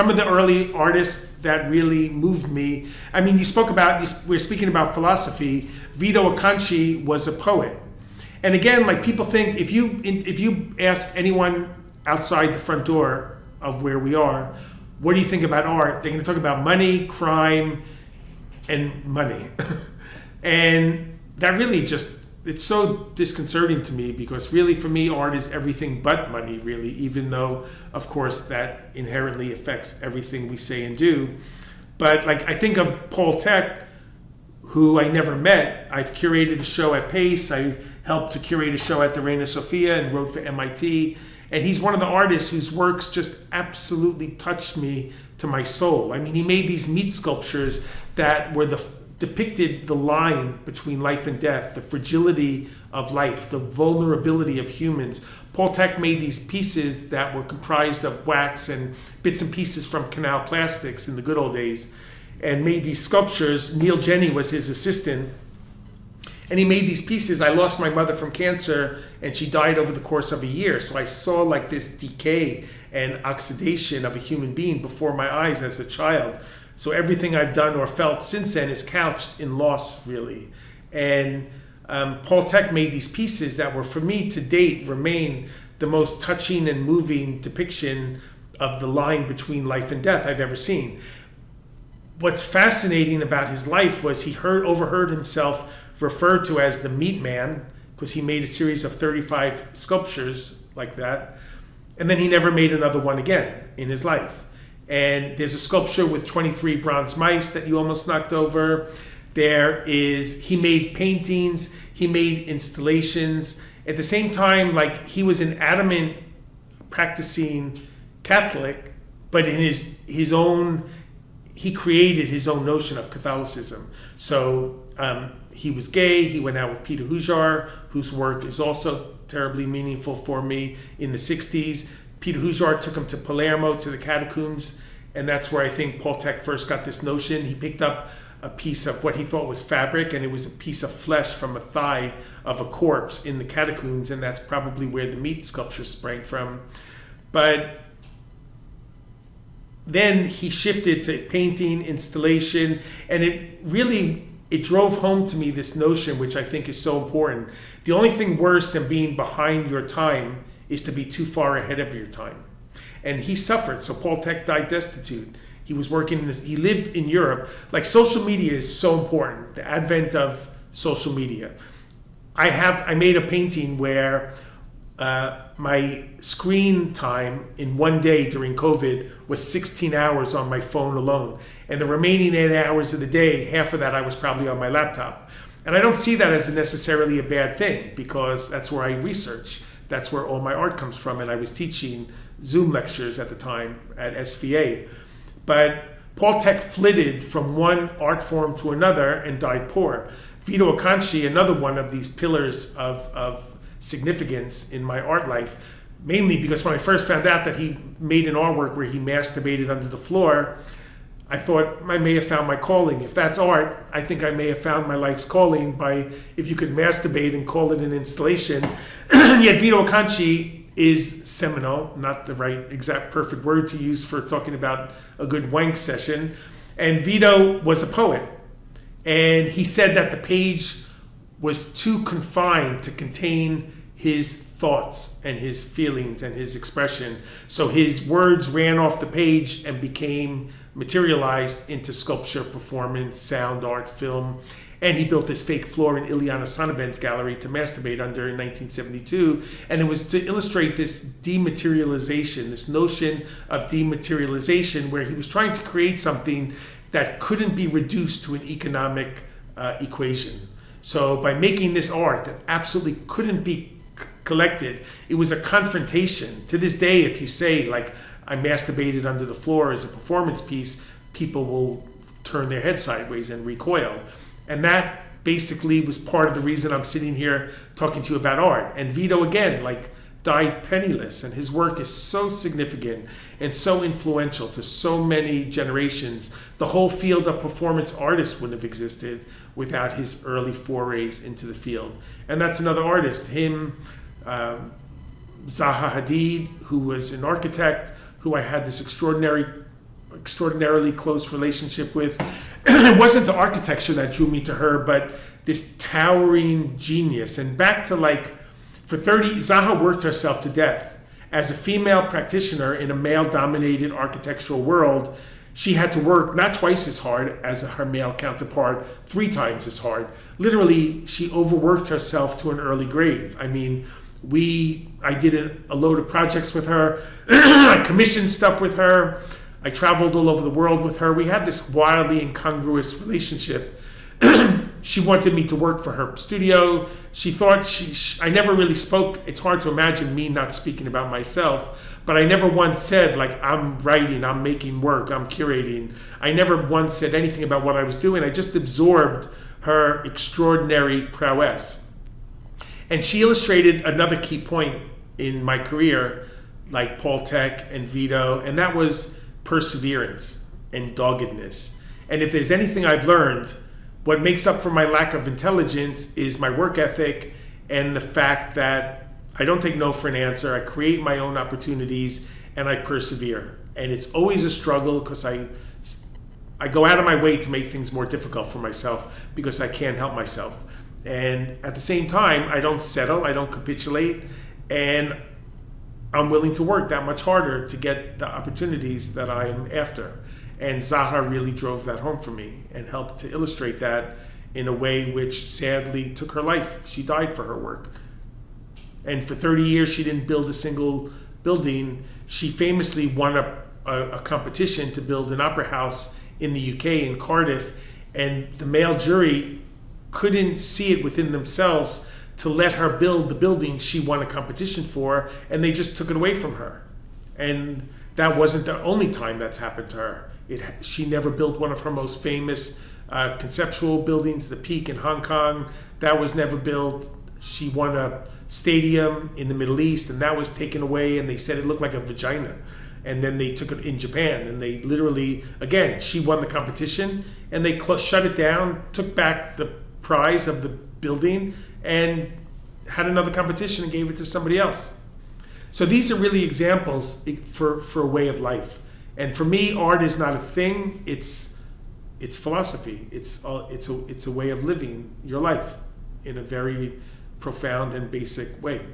some of the early artists that really moved me. I mean, we're speaking about philosophy. Vito Acconci was a poet. And again, like people think, if you ask anyone outside the front door of where we are, what do you think about art? They're going to talk about money, crime, and money. And that really it's so disconcerting to me, because really for me, art is everything but money, really, even though, of course, that inherently affects everything we say and do. But like, I think of Paul Thek, who I never met. I've curated a show at Pace. I helped to curate a show at the Reina Sofia and wrote for MIT. And he's one of the artists whose works just absolutely touched me to my soul. I mean, he made these meat sculptures that were depicted the line between life and death, the fragility of life, the vulnerability of humans. Paul Thek made these pieces that were comprised of wax and bits and pieces from canal plastics in the good old days, and made these sculptures. Neil Jenny was his assistant, and he made these pieces. I lost my mother from cancer, and she died over the course of a year. So I saw like this decay and oxidation of a human being before my eyes as a child. So everything I've done or felt since then is couched in loss, really. And Paul Thek made these pieces that were, for me to date, remain the most touching and moving depiction of the line between life and death I've ever seen. What's fascinating about his life was he overheard himself referred to as the meat man, because he made a series of 35 sculptures like that. And then he never made another one again in his life. And there's a sculpture with 23 bronze mice that you almost knocked over. He made paintings, he made installations. At the same time, like, he was an adamant practicing Catholic, but in his own, he created his own notion of Catholicism. So he was gay. He went out with Peter Hujar, whose work is also terribly meaningful for me in the 60s. Peter Hujar took him to Palermo, to the catacombs, and that's where I think Paul Thek first got this notion. He picked up a piece of what he thought was fabric, and it was a piece of flesh from a thigh of a corpse in the catacombs, and that's probably where the meat sculpture sprang from. But then he shifted to painting, installation, and it drove home to me this notion, which I think is so important. The only thing worse than being behind your time is to be too far ahead of your time. And he suffered. So Paul Thek died destitute. He was he lived in Europe. Like, social media is so important, the advent of social media. I made a painting where my screen time in one day during COVID was 16 hours on my phone alone. And the remaining 8 hours of the day, half of that I was probably on my laptop. And I don't see that as necessarily a bad thing, because that's where I research. That's where all my art comes from. And I was teaching Zoom lectures at the time at SVA. But Paul Thek flitted from one art form to another and died poor. Vito Acconci, another one of these pillars of significance in my art life, mainly because when I first found out that he made an artwork where he masturbated under the floor, I thought I may have found my calling. If that's art, I think I may have found my life's calling if you could masturbate and call it an installation. Yet Vito Acconci is seminal, not the right exact perfect word to use for talking about a good wank session. And Vito was a poet. And he said that the page was too confined to contain his thoughts and his feelings and his expression. So his words ran off the page and became materialized into sculpture, performance, sound art, film. And he built this fake floor in Ileana Sonnabend's gallery to masturbate under in 1972. And it was to illustrate this dematerialization, this notion of dematerialization, where he was trying to create something that couldn't be reduced to an economic equation. So by making this art that absolutely couldn't be collected, it was a confrontation. To this day, if you say, like, I masturbated under the floor as a performance piece, people will turn their head sideways and recoil. And that basically was part of the reason I'm sitting here talking to you about art. And Vito, again, like, died penniless, and his work is so significant and so influential to so many generations. The whole field of performance artists wouldn't have existed without his early forays into the field. And that's another artist, him, Zaha Hadid, who was an architect, who I had this extraordinary extraordinarily close relationship with. It wasn't the architecture that drew me to her, but this towering genius. And back to like, for 30, Zaha worked herself to death. As a female practitioner in a male-dominated architectural world, she had to work not twice as hard as her male counterpart, 3 times as hard. Literally, she overworked herself to an early grave. I mean, I did a load of projects with her. I commissioned stuff with her. I traveled all over the world with her. We had this wildly incongruous relationship. She wanted me to work for her studio. She thought I never really spoke. It's hard to imagine me not speaking about myself, but I never once said, like, I'm writing, I'm making work, I'm curating. I never once said anything about what I was doing. I just absorbed her extraordinary prowess. And she illustrated another key point in my career, like Paul Tech and Vito, and that was perseverance and doggedness. And if there's anything I've learned, what makes up for my lack of intelligence is my work ethic and the fact that I don't take no for an answer. I create my own opportunities and I persevere. And it's always a struggle because I go out of my way to make things more difficult for myself because I can't help myself. And at the same time, I don't settle, I don't capitulate, and I'm willing to work that much harder to get the opportunities that I'm after. And Zaha really drove that home for me and helped to illustrate that in a way which sadly took her life. She died for her work. And for 30 years, she didn't build a single building. She famously won a competition to build an opera house in the UK, in Cardiff, and the male jury couldn't see it within themselves to let her build the building she won a competition for, and they just took it away from her. And that wasn't the only time that's happened to her. She never built one of her most famous conceptual buildings, the Peak in Hong Kong. That was never built. She won a stadium in the Middle East, and that was taken away, and they said it looked like a vagina. And then they took it in Japan, and they literally, again, she won the competition, and they shut it down, took back the prize of the building, and had another competition and gave it to somebody else. So these are really examples for a way of life. And for me, art is not a thing, it's philosophy. It's a way of living your life in a very profound and basic way.